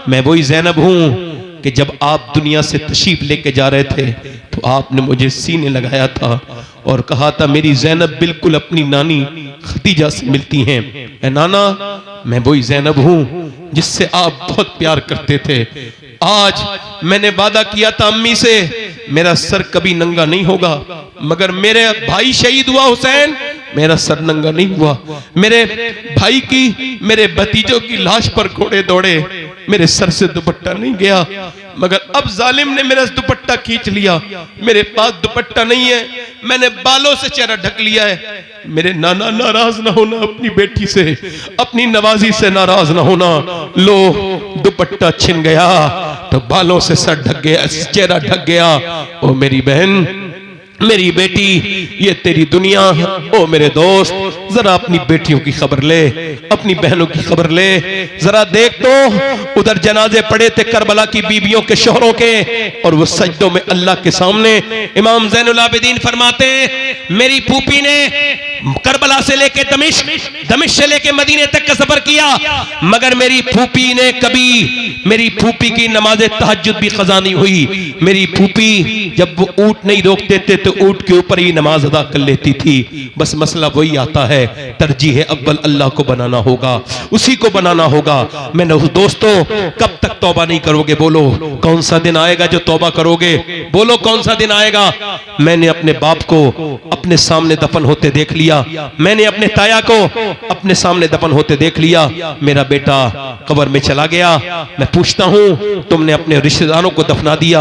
मैं वही ज़ैनब हूँ कि जब आप दुनिया से तशरीफ लेके जा रहे थे तो आपने मुझे सीने लगाया था और कहा था मेरी ज़ैनब बिल्कुल अपनी नानी खदीजा से मिलती हैं। ए नाना, मैं वही ज़ैनब हूँ जिससे आप बहुत प्यार करते थे। आज मैंने वादा किया था अम्मी से मेरा सर कभी नंगा नहीं होगा, मगर मेरे भाई शहीद हुआ हुसैन, मेरा सर नंगा नहीं हुआ। मेरे भाई की, मेरे भतीजों की लाश पर घोड़े दौड़े, मेरे सर से दुपट्टा नहीं गया, मगर अब जालिम ने मेरा दुपट्टा खींच लिया। मेरे पास दुपट्टा नहीं है, मैंने बालों से चेहरा ढक लिया है। मेरे नाना नाराज ना होना अपनी बेटी से, अपनी नवाजी से नाराज ना होना। लो दुपट्टा छिन गया तो बालों से सर ढक गया, चेहरा ढक गया। ओ मेरी बहन, मेरी बेटी, ये तेरी दुनिया। ओ मेरे दोस्त, जरा अपनी बेटियों की खबर ले, अपनी बहनों की खबर ले। जरा देख तो उधर जनाजे पड़े थे करबला की बीबियों के, शोहरों के, और वो सजदों में अल्लाह के सामने। इमाम ज़ैनुल आबिदीन फरमाते हैं मेरी फूफी ने करबला से लेके दमिश्क, दमिश्क से लेके मदीने तक का सफर किया, मगर मेरी फूफी ने कभी, मेरी फूफी की नमाज तहज्जुद भी क़ज़ा नहीं हुई। मेरी फूफी जब वो ऊंट नहीं रोकते थे तो ऊंट के ऊपर ही नमाज अदा कर लेती थी। बस मसला वही आता है, तरजीह अव्वल अल्लाह को बनाना होगा, उसी को बनाना होगा। मैंने दोस्तों, कब तक तौबा नहीं करोगे? बोलो कौन सा दिन आएगा जो तौबा करोगे? बोलो कौन सा दिन आएगा? मैंने अपने बाप को अपने सामने दफन होते देख लिया, मैंने अपने ताया को अपने सामने दफन होते देख लिया। मेरा बेटा कब्र में चला गया। मैं पूछता हूं तुमने अपने रिश्तेदारों को दफना दिया,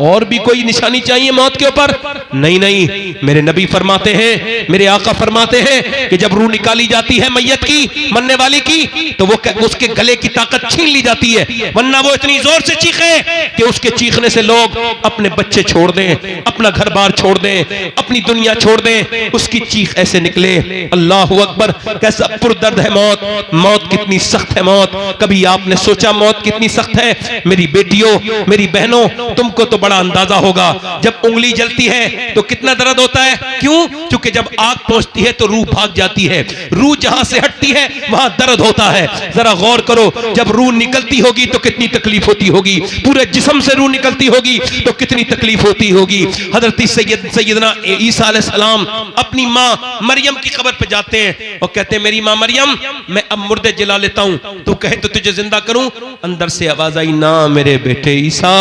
और भी कोई निशानी चाहिए मौत के ऊपर? नहीं नहीं, मेरे नबी फरमाते हैं, मेरे आका फरमाते हैं कि जब रूह निकाली जाती है मैयत की, मरने वाली की, तो वो उसके गले की ताकत छीन ली जाती है, वरना वो इतनी जोर से चीखे कि उसके चीखने से लोग अपने बच्चे छोड़ दें, अपना घर बार छोड़ दें, अपनी दुनिया छोड़ दें। उसकी चीख ऐसे निकले, अल्लाह अकबर, कैसा पुरदर्द है मौत। मौत कितनी सख्त है मौत। कभी आपने सोचा मौत कितनी सख्त है? मेरी बेटियों, मेरी बहनों, तुमको तो बड़ा अंदाजा होगा, जब उंगली जलती है तो कितना दर्द होता है। क्यों? क्योंकि जब आग पहुंचती है तो रूह भाग जाती है, रूह जहां से हटती है वहां दर्द होता है। जरा गौर करो, जब रूह निकलती होगी तो कितनी तकलीफ होती होगी, पूरे जिस्म से रूह निकलती होगी तो कितनी तकलीफ होती होगी। हजरत सैयदना ईसा अलैहिस्सलाम अपनी मां मरियम की कब्र पे जाते हैं और कहते हैं मेरी मां मरियम, मैं अब मुर्दे जला लेता हूं, तू कहे तो तुझे जिंदा करूं। अंदर से आवाज आई, ना मेरे बेटे ईसा,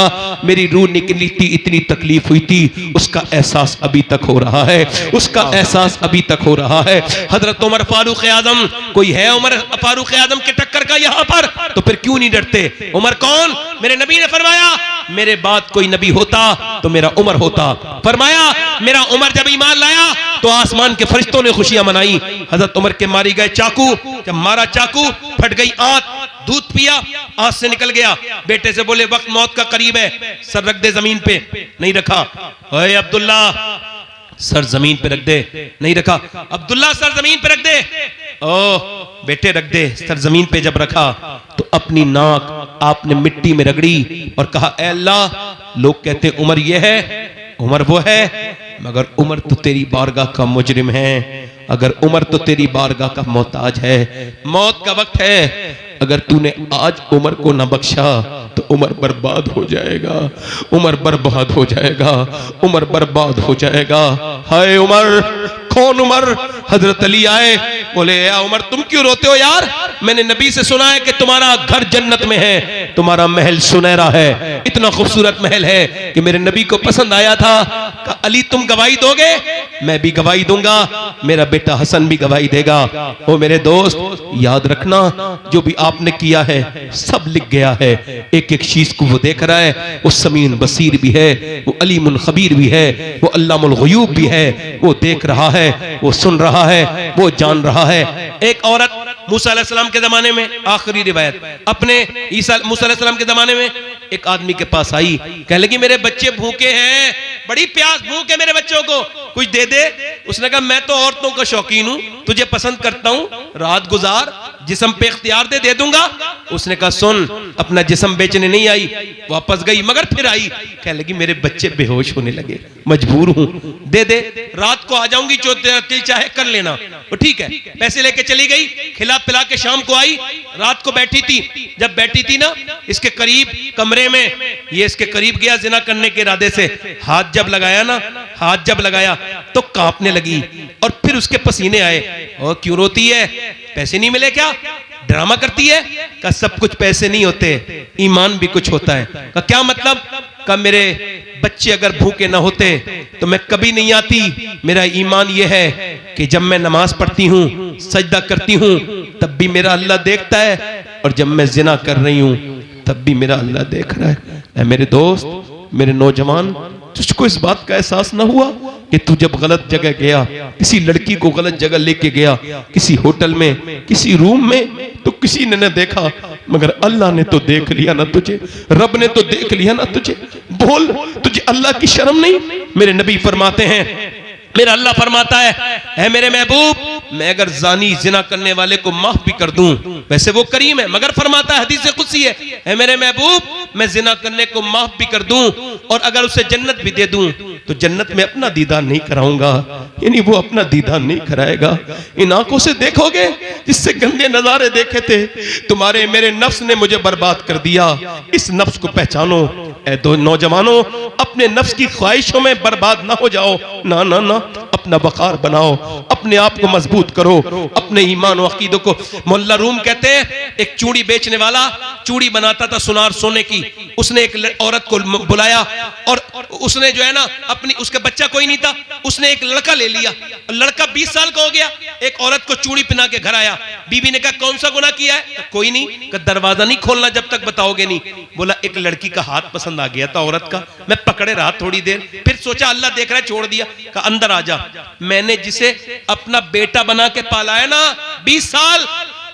मेरी रूह निकली थी, इतनी तकलीफ हुई थी, उसका एहसास अभी तक हो रहा है, उसका एहसास अभी तक हो रहा है। हजरत उमर फारूक आजम, कोई है उमर फारूक आजम के टक्कर का यहां पर? तो फिर क्यों नहीं डरते? उमर कौन? मेरे नबी ने फरमाया मेरे बाद कोई नबी होता तो मेरा उमर होता। फरमाया मेरा उमर जब ईमान लाया तो आसमान के फरिश्तों ने खुशियां मनाई। हजरत उमर के मारी गए चाकू, जब मारा चाकू फट गई आंत, दूध पिया, आंत से निकल गया। बेटे से बोले वक्त मौत का करीब है, सर रख दे जमीन पे, नहीं रखा। ओए अब्दुल्ला, सर जमीन पे रख दे, नहीं रखा। अब्दुल्ला सर जमीन पे रख दे, ओ बेटे रख दे। सर जमीन पे जब रखा तो अपनी नाक आपने मिट्टी में रगड़ी और कहा ऐ अल्लाह, लोग कहते उमर ये है, उमर वो है, मगर उमर तो तेरी बारगाह का मुजरिम है, अगर उमर तो तेरी बारगाह का मोहताज है। मौत का वक्त है, अगर तूने आज उमर को न बख्शा तो उमर बर्बाद हो जाएगा, उमर बर्बाद हो जाएगा, उमर बर्बाद हो जाएगा। हाय उमर, कौन उमर? हजरत अली आए, बोले या उमर तुम क्यों रोते हो यार? मैंने नबी से सुना है कि तुम्हारा घर जन्नत में है, तुम्हारा महल सुनहरा है, इतना खूबसूरत महल है कि मेरे नबी को पसंद आया था। अली तुम गवाही दोगे? मैं भी गवाही दूंगा, मेरा बेटा हसन भी गवाही देगा। ओ मेरे दोस्त, याद रखना जो भी आपने किया है सब लिख गया है, एक एक चीज को वो देख रहा है। वो समीउन बसीर भी है, वो अलीमुल खबीर भी है, वो अल्लामुल गुयूब भी है, वो देख रहा है, वो सुन रहा है, वो जान रहा है। एक औरत मूसा अलैहिस्सलाम के जमाने में, आखिरी रिवायत, अपने मूसा अलैहिस्सलाम के जमाने में एक आदमी के पास आई, कहने लगी मेरे बच्चे भूखे हैं, बड़ी प्यास भूख है मेरे बच्चों को, कुछ दे दे। उसने कहा मैं तो औरतों का शौकीन हूं, तुझे पसंद करता हूं, रात गुजार, जिस्म पे इख्तियार दे दूंगा। उसने कहा सुन, अपना जिस्म बेचने नहीं आई, वापस गई, मगर फिर आई, कह लगी मेरे बच्चे बेहोश होने लगे, मजबूर हूं, दे दे, रात को आ जाऊंगी, जो दिल चाहे कर लेना। तो ठीक है, पैसे लेके चली गई, खिला पिला के शाम को आई, रात को बैठी थी, जब बैठी थी ना इसके करीब कमरे में, ये इसके करीब गया जिना करने के इरादे से, हाथ जब लगाया ना, हाथ जब लगाया तो कांपने लगी और फिर उसके पसीने आए। और क्यों रोती है, पैसे नहीं मिले क्या, ड्रामा करती है? का सब कुछ पैसे नहीं होते, ईमान भी कुछ होता है। का क्या मतलब? का मेरे बच्चे अगर भूखे ना होते तो मैं कभी नहीं आती। मेरा ईमान यह है कि जब मैं नमाज पढ़ती हूँ, सजदा करती हूँ, तब भी मेरा अल्लाह देखता है, और जब मैं जिना कर रही हूँ तब भी मेरा अल्लाह देख रहा है। ऐ मेरे दोस्त, मेरे नौजवान, तुझको इस बात का एहसास ना हुआ कि तू जब गलत जगह गया, किसी लड़की को गलत जगह लेके गया, किसी होटल में, किसी रूम में, तो किसी ने न देखा, मगर अल्लाह ने तो देख लिया ना तुझे, रब ने तो देख लिया ना तुझे। बोल, तुझे अल्लाह की शर्म नहीं? मेरे नबी फरमाते हैं, मेरा अल्लाह फरमाता है मेरे महबूब, मैं अगर जानी जिना करने वाले को माफ भी कर दूं, वैसे वो करीम है, मगर फरमाता है, हदीस कुदसी है मेरे महबूब, मैं जिना करने को माफ भी कर दूं और अगर उसे जन्नत भी दे दूं तो जन्नत में अपना दीदार नहीं कराऊंगा, यानी वो अपना दीदार नहीं कराएगा। इन आंखों से देखोगे जिससे गंदे नजारे देखे थे, तुम्हारे मेरे नफ्स ने मुझे बर्बाद कर दिया। इस नफ्स को पहचानो। ऐ दो नौजवानों, अपने नफ्स की ख्वाहिशों में बर्बाद ना हो जाओ, ना ना ना, अपना वकार बनाओ, अपने आप को मजबूत करो, अपने ईमान और अकीदों को। मोल्ला रूम कहते हैं, एक चूड़ी बेचने वाला चूड़ी बनाता था सुनार सोने की, उसने एक औरत को बुलाया और उसने जो है ना अपनी, उसका बच्चा कोई नहीं था, उसने एक लड़का ले लिया, लड़का 20 साल का हो गया, एक औरत को चूड़ी पहना के घर आया। बीबी ने कहा कौन सा गुनाह किया है? कोई नहीं। कहा दरवाजा नहीं खोलना जब तक बताओगे नहीं। बोला एक लड़की का हाथ पसंद आ गया था औरत का, मैं पकड़े रहा थोड़ी देर, फिर सोचा अल्लाह देख रहा है, छोड़ दिया। कहा अंदर आ जा, मैंने जिसे अपना बेटा बना के पाला है ना 20 साल,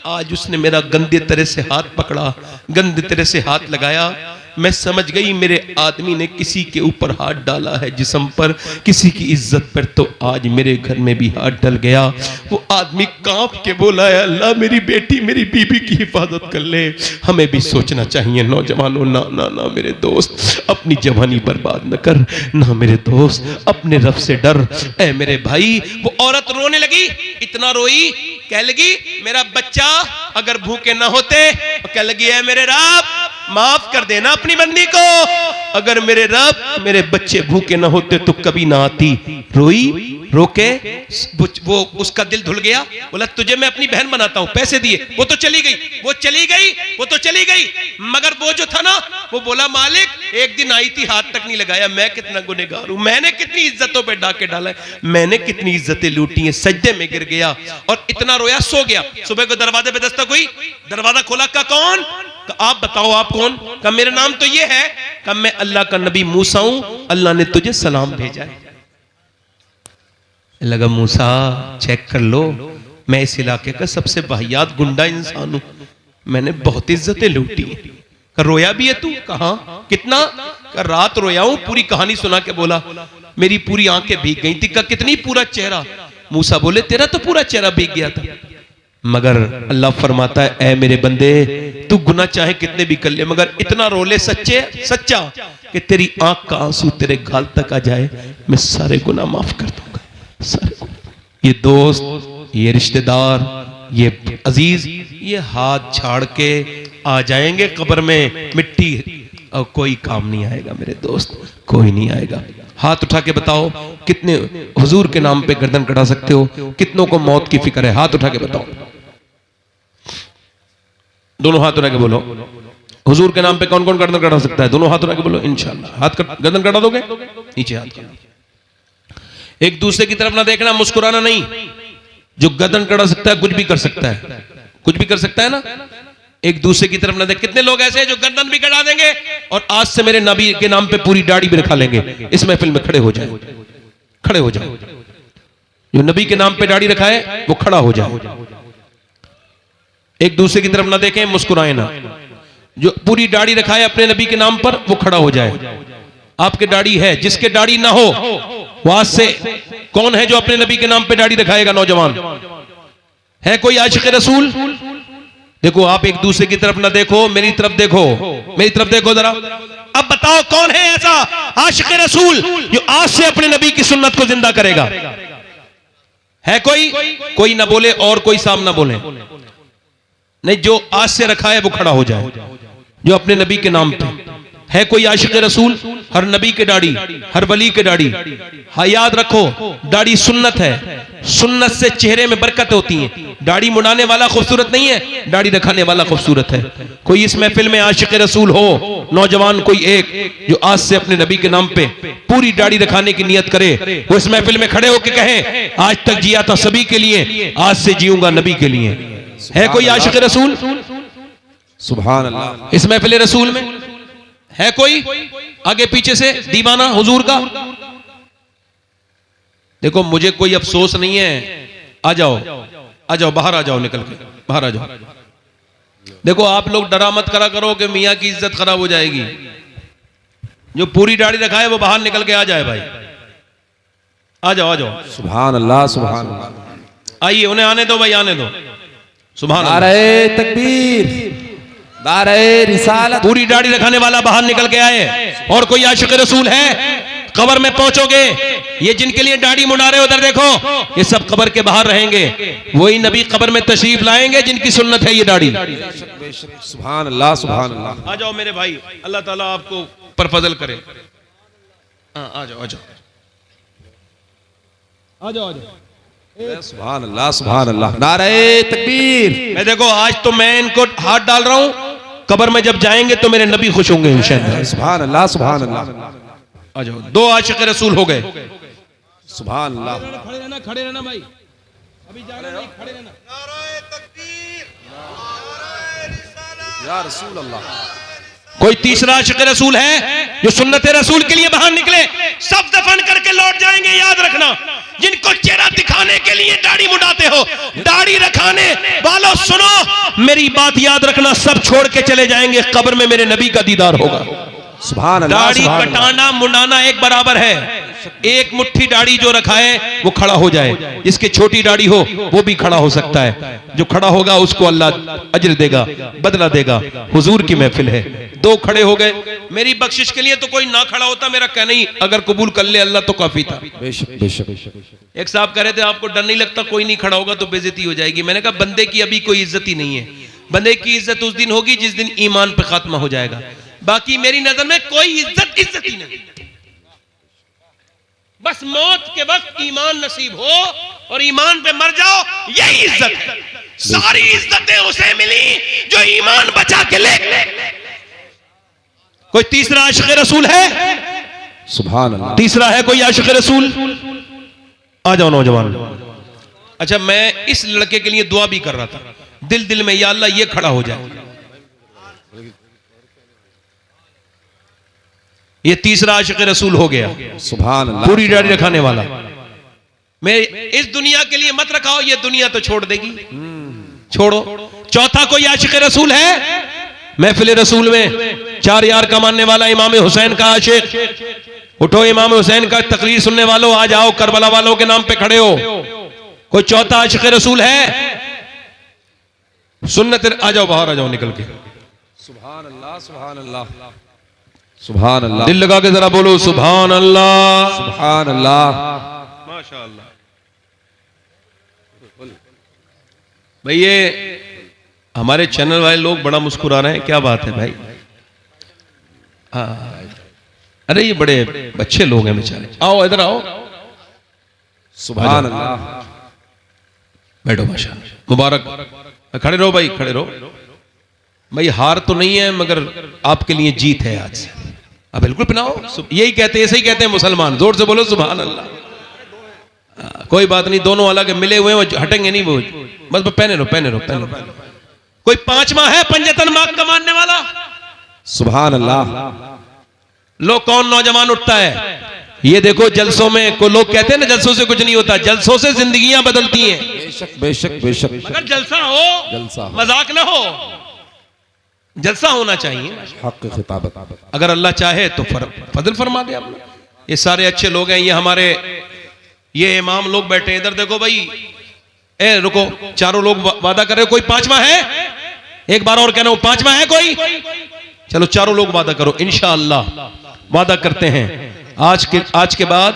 आज उसने मेरा गंदे तरह से हाथ पकड़ा, गंदे तरह से हाथ लगाया। मैं समझ गई मेरे आदमी ने किसी के ऊपर हाथ डाला है जिस्म पर, किसी की इज्जत पर, तो आज मेरे घर में भी हाथ डल गया। वो आदमी कांप के बोला है अल्लाह मेरी बेटी मेरी बीबी की हिफाजत कर ले। हमें भी सोचना चाहिए नौजवानों, ना ना ना मेरे दोस्त, अपनी जवानी बर्बाद न कर, ना मेरे दोस्त, अपने रब से डर। ऐ मेरे भाई, वो औरत रोने लगी, इतना रोई, कह लगी मेरा बच्चा अगर भूखे ना होते, कह लगी है मेरे रब माफ कर देना अपनी बंदी को, अगर मेरे रब मेरे बच्चे भूखे ना होते तो कभी ना आती। रोई, रोके, वो उसका दिल धुल गया। बोला तुझे मैं अपनी बहन बनाता हूं, पैसे दिए, वो तो चली गई, वो चली गई, वो तो चली गई, मगर वो जो था ना, वो बोला मालिक एक दिन आई थी, हाथ तक नहीं लगाया, मैं कितना गुनहगार हूं, मैंने कितनी इज्जतों पे डाके डाला है, मैंने कितनी इज्जतें लूटी हैं, सजदे में गिर गया और इतना रोया, सो गया। सुबह को दरवाजे पे दस्तक हुई, दरवाजा खोला, का कौन? आप बताओ आप कौन? का मेरा नाम तो ये है, का मैं अल्लाह का नबी मूसा हूं, अल्लाह ने तुझे सलाम भेजा है। लगा मूसा चेक कर लो, मैं इस इलाके का सबसे वाहियात गुंडा इंसान हूं, मैंने बहुत इज्जतें लूटी। का रोया भी है तू? कहा कितना? का रात रोया हूं, पूरी कहानी सुना के बोला, मेरी पूरी आंखें भीग गई थी। का कितनी? पूरा चेहरा। मूसा बोले तेरा तो पूरा चेहरा भीग गया था, मगर अल्लाह फरमाता है ऐ मेरे बंदे, तू गुनाह चाहे कितने भी कर ले, मगर इतना रोले सच्चे सच्चा कि तेरी आंख का आंसू तेरे गाल तक आ जाए, मैं सारे गुनाह माफ कर दूंगा, सारे। ये दोस्त, ये रिश्तेदार, ये अजीज, ये हाथ झाड़ के आ जाएंगे कब्र में, मिट्टी और कोई काम नहीं आएगा मेरे दोस्त, कोई नहीं आएगा। हाथ उठा के बताओ कितने हुजूर के नाम पे गर्दन कटा सकते हो, कितनों को मौत की फिक्र है? हाथ उठा के बताओ, दोनों हाथ उठा के बोलो, हुजूर के नाम पे कौन कौन गर्दन कटा सकता है? दोनों हाथ उठा के बोलो इंशाल्लाह। हाथ गर्दन कटा दोगे? नीचे हाथ कटा। एक दूसरे की तरफ ना देखना, मुस्कुराना नहीं। जो गर्दन कटा सकता है कुछ भी कर सकता है, कुछ भी कर सकता है ना। एक दूसरे की तरफ ना देख। कितने लोग ऐसे हैं जो गर्दन भी कटा देंगे और आज से मेरे नबी के नाम पे पूरी दाढ़ी भी रखा लेंगे। इस महफिल में खड़े हो जाए, खड़े हो जाओ। जो नबी के नाम पे दाढ़ी रखा है वो खड़ा हो जाए। एक दूसरे की तरफ ना देखें, मुस्कुराए ना। जो पूरी दाढ़ी रखा है अपने नबी के नाम पर वो खड़ा हो जाए। आपके दाढ़ी है, जिसके दाढ़ी ना हो वो आज से कौन है जो अपने नबी के नाम पे दाढ़ी रखाएगा? नौजवान है कोई आशिक रसूल? देखो आप एक दूसरे की तरफ ना देखो, मेरी तरफ देखो, मेरी तरफ देखो जरा। अब बताओ कौन है ऐसा आशिक रसूल जो आज से अपने नबी की सुन्नत को जिंदा करेगा? है कोई? कोई ना बोले और कोई सामना बोले नहीं। जो आज से रखा है वो खड़ा हो जाए, जो अपने नबी के नाम पे है। कोई आशिक रसूल? हर नबी के दाढ़ी, हर वली के दाढ़ी। हाँ याद रखो, दाढ़ी सुन्नत है, सुन्नत से चेहरे में बरकत होती है। दाढ़ी मुड़ाने वाला खूबसूरत नहीं है, दाढ़ी रखाने वाला खूबसूरत है। कोई इस महफिल में आशिक रसूल हो, नौजवान कोई एक जो आज से अपने नबी के नाम पे पूरी दाढ़ी रखाने की नियत करे, वो इस महफिल में खड़े होकर कहे आज तक जिया था सभी के लिए, आज से जीऊंगा नबी के लिए। है कोई आशिक रसूल? सुभान अल्लाह। इस महफिल रसूल में है कोई आगे पीछे से दीवाना हुजूर का? देखो मुझे कोई अफसोस नहीं है, आ जाओ आ जाओ, बाहर आ जाओ, निकल के बाहर आ जाओ। देखो आप लोग डरा मत करा करो कि मियां की इज्जत खराब हो जाएगी। जो पूरी दाढ़ी रखा है वो बाहर निकल के आ जाए भाई, आ जाओ आ जाओ। सुभान अल्लाह, सुभान अल्लाह। आइए उन्हें आने दो भाई, आने दो। सुभान अल्लाह। नारे तकबीर, नारे रिसालत। पूरी दाढ़ी रखाने वाला बाहर निकल के आए। और कोई आशिक रसूल है? कब्र में पहुंचोगे, ये जिनके लिए दाढ़ी मुड़ा रहे उधर देखो, ये सब कब्र के बाहर रहेंगे। वही नबी कब्र में तशरीफ लाएंगे जिनकी सुन्नत है ये दाढ़ी। सुभान अल्लाह, सुभान अल्लाह। आ जाओ मेरे भाई, अल्लाह ताला आपको पर फजल करे। हाँ आ जाओ आ जाओ आ जाओ आ जाओ। सुभान अल्लाह, सुभान अल्लाह। नारे तकबीर। मैं देखो आज तो मैं इनको हाथ डाल रहा हूं, कब्र में जब जाएंगे तो मेरे नबी खुश होंगे इंशाअल्लाह। सुभान अल्लाह, सुभान अल्लाह। आ जाओ, दो आशिक रसूल हो गए। सुभान अल्लाह। खड़े रहना भाई, अभी जाना नहीं, खड़े रहना। नारे तकबीर, नारे रिसालत। या रसूल अल्लाह। कोई तीसरा आशिक रसूल है जो सुन्नत रसूल के लिए बाहर निकले? सब दफन करके लौट जाएंगे, याद रखना। जिनको चेहरा दिखाने के लिए दाढ़ी मुड़ाते हो, दाढ़ी रखाने वालों सुनो मेरी बात याद रखना, सब छोड़ के चले जाएंगे, कब्र में मेरे नबी का दीदार होगा। सुभान अल्लाह। दाढ़ी कटाना मुंडाना एक बराबर है। एक मुट्ठी दाढ़ी जो रखा है वो खड़ा हो जाए, जिसकी छोटी दाढ़ी हो वो भी खड़ा हो सकता है। जो खड़ा होगा उसको अल्लाह अजर देगा, बदला देगा। हुजूर की महफिल है, दो खड़े हो गए। मेरी बख्शिश के लिए तो कोई ना खड़ा होता, मेरा कहना ही अगर कबूल कर ले अल्लाह तो काफी था। बेशक बेशक। एक साहब कह रहे थे आपको डर नहीं लगता कोई नहीं खड़ा होगा तो बेइज्जती हो जाएगी? मैंने कहा बंदे की अभी कोई इज्जत ही नहीं है। बंदे की इज्जत उस दिन होगी जिस दिन ईमान पे खात्मा हो जाएगा। बाकी मेरी नजर में कोई इज्जत ही नहीं। बस मौत के वक्त ईमान नसीब हो और ईमान पे मर जाओ, यही इज्जत है। सारी इज्जतें उसे मिली जो ईमान बचा के ले। कोई तीसरा आशिक रसूल है? सुभान अल्लाह। तीसरा है कोई आशिक रसूल? आ जाओ नौजवान। अच्छा मैं इस लड़के के लिए दुआ भी कर रहा था दिल दिल में, या अल्लाह ये खड़ा हो जाए। ये तीसरा आशिक रसूल हो गया, सुभान अल्लाह। पूरी दाढ़ी रखाने वाला। मैं इस दुनिया के लिए मत रखाओ, ये दुनिया तो छोड़ देगी, छोड़ो। चौथा कोई आशिक रसूल है? महफिल रसूल में 4 यार का मानने वाला इमाम हुसैन का आशिक। उठो इमाम हुसैन का तकरीर सुनने वालों, आ जाओ, करबला वालों के नाम पे खड़े हो। कोई चौथा आशिक रसूल है? सुन्नत आ जाओ, बाहर आ जाओ निकल के। सुभान अल्लाह, सुभान अल्लाह, सुभान अल्लाह। दिल लगा के जरा बोलो सुभान अल्लाह, सुभान अल्लाह। माशाअल्लाह। भाई ये हमारे चैनल वाले लोग बड़ा मुस्कुरा रहे हैं, क्या बात है भाई? हाँ अरे ये बड़े अच्छे लोग हैं बेचारे। आओ इधर आओ, सुभान अल्लाह। बैठो माशाअल्लाह, मुबारक। खड़े रहो भाई, खड़े रहो भाई। हार तो नहीं है मगर आपके लिए जीत है आज। आप बिल्कुल पहनाओ, यही कहते हैं, ऐसे ही कहते हैं मुसलमान। जोर से बोलो सुभान अल्लाह। कोई बात नहीं, दोनों अलग मिले हुए हैं, हटेंगे नहीं वो। बस पहने रहो, पहने रहो, पहने रहो। कोई पांचवा है पंजतन मार्ग का मानने वाला? सुभान अल्लाह। लो कौन नौजवान उठता है? ये देखो जलसों में को लोग कहते हैं ना जलसों से कुछ नहीं होता, जलसों से जिंदगियां बदलती हैं। बेशक बेशक बेशक। अगर जलसा हो, जलसा हो, मजाक ना हो, जलसा होना चाहिए। हक खिताबत। अगर अल्लाह चाहे तो फजल फरमा दे अपना। ये सारे अच्छे लोग हैं, ये हमारे ये इमाम लोग बैठे हैं इधर देखो भाई, ए रुको, चारों लोग वादा कर रहे हो, कोई पांचवा है? एक बार और कहना हूं, पांचवा है कोई? चलो चारों लोग वादा करो, इंशाअल्लाह वादा करते हैं आज के बाद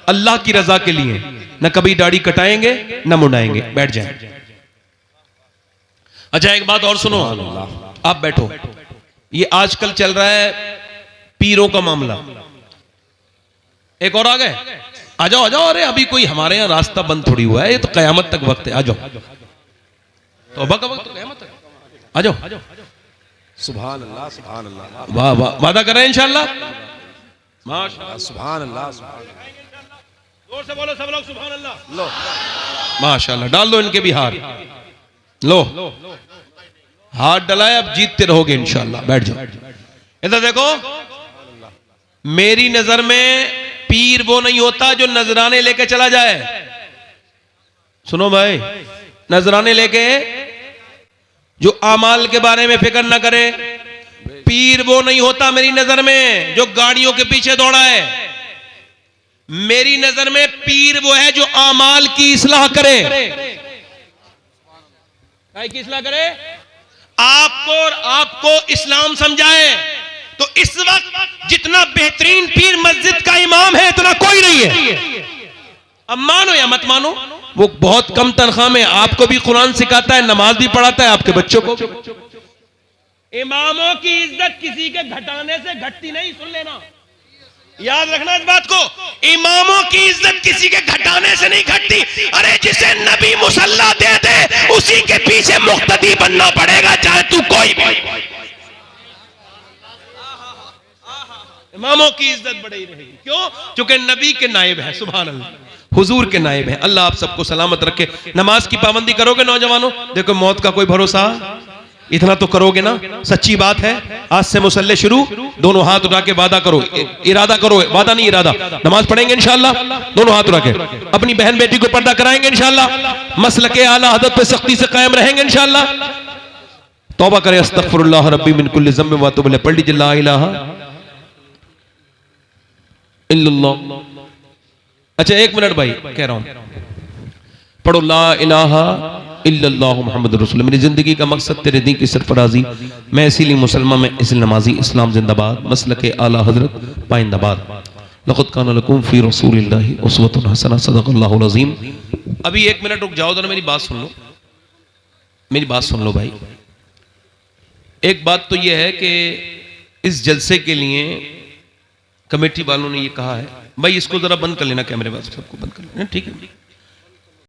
अल्लाह की रजा के लिए न कभी दाढ़ी कटाएंगे न मुड़ाएंगे। बैठ जाए। अच्छा एक बात और सुनो, आप बैठो। ये आजकल चल रहा है पीरों का मामला। एक और आ गए, आ जाओ आ जाओ। अरे अभी कोई हमारे यहां रास्ता बंद थोड़ी हुआ है, ये तो कयामत तक वक्त है। आ जाओ, तौबा का वक्त तो कयामत तक। आ जाओ। सुभान अल्लाह, सुभान अल्लाह। वाह वाह, वादा कर रहे हैं इंशाअल्लाह। माशाअल्लाह, सुभान अल्लाह। जोर से बोलो सब लोग सुभान अल्लाह। लो माशाअल्लाह, डाल दो इनके भी हार। लो हाथ डलाए, अब जीतते रहोगे इंशाअल्लाह। बैठ जाओ। इधर देखो, मेरी नजर में पीर वो नहीं होता जो नजराने लेके चला जाए। सुनो भाई, नजराने लेके जो आमाल के बारे में फिक्र ना करे। पीर वो नहीं होता मेरी नजर में जो गाड़ियों के पीछे दौड़ा है। मेरी नजर में पीर वो है जो आमाल की इस्लाह करे। की इस्लाह करे, आपको इस्लाम समझाए। तो इस वक्त जितना बेहतरीन पीर मस्जिद का इमाम है इतना कोई नहीं है। अब मानो या मत मानो, वो बहुत कम तनख्वाह में आपको भी कुरान सिखाता है, नमाज भी पढ़ाता है, आपके बच्चों को। इमामों की इज्जत किसी के घटाने से घटती नहीं, सुन लेना, याद रखना इस बात को। इमामों की इज्जत किसी के घटाने से नहीं घटती। अरे जिसे नबी मुसल्ला दे दे उसी के पीछे मुक्तदी बनना पड़ेगा, चाहे तू कोई भी। इमामों की इज्जत बढ़ी रहेगी। क्यों? क्योंकि नबी के नायब है, सुभान अल्लाह, हुजूर के नायब है। अल्लाह आप सबको सलामत रखे। नमाज की पाबंदी करोगे नौजवानों? देखो मौत का कोई भरोसा, इतना तो करोगे ना? सच्ची बात है। आज से मुसल्ले शुरू, दोनों हाथ उठा के वादा करो, इरादा करो, वादा नहीं इरादा। नमाज पढ़ेंगे इंशाअल्लाह, दोनों हाथ उठा के। अपनी बहन बेटी को पर्दा कराएंगे इंशाअल्लाह। मसलके आला हदत पे सख्ती से कायम रहेंगे इंशाअल्लाह। तौबा करें, अस्तगफिरुल्लाह रब्बी मिन कुल्लि ज़म्बिन व अतूबु इलैह। पढ़ लीजिए ला इलाहा इल्लल्लाह। अच्छा एक मिनट भाई, कह रहा हूं, पढ़ो ला इलाहा इल्लल्लाहु मुहम्मदुर रसूलुल्लाह। मेरी जिंदगी का मकसद तेरे दीन की सरफराजी, मैं इसीलिए मुसलमान, मैं इसलिए नमाजी। इस्लाम जिंदाबाद, मसलके आला हजरत पाइंदाबाद। लक़द काना लकुम फी रसूलिल्लाहि उस्वतुन हसना, सदक़ल्लाहुल अज़ीम। अभी एक मिनट रुक जाओ जरा, मेरी बात सुन लो, मेरी बात सुन लो भाई। एक बात तो यह है कि इस जलसे के लिए कमेटी वालों ने ये कहा है, भाई इसको जरा बंद कर लेना, कैमरे वाले सबको बंद कर लेना, ठीक है।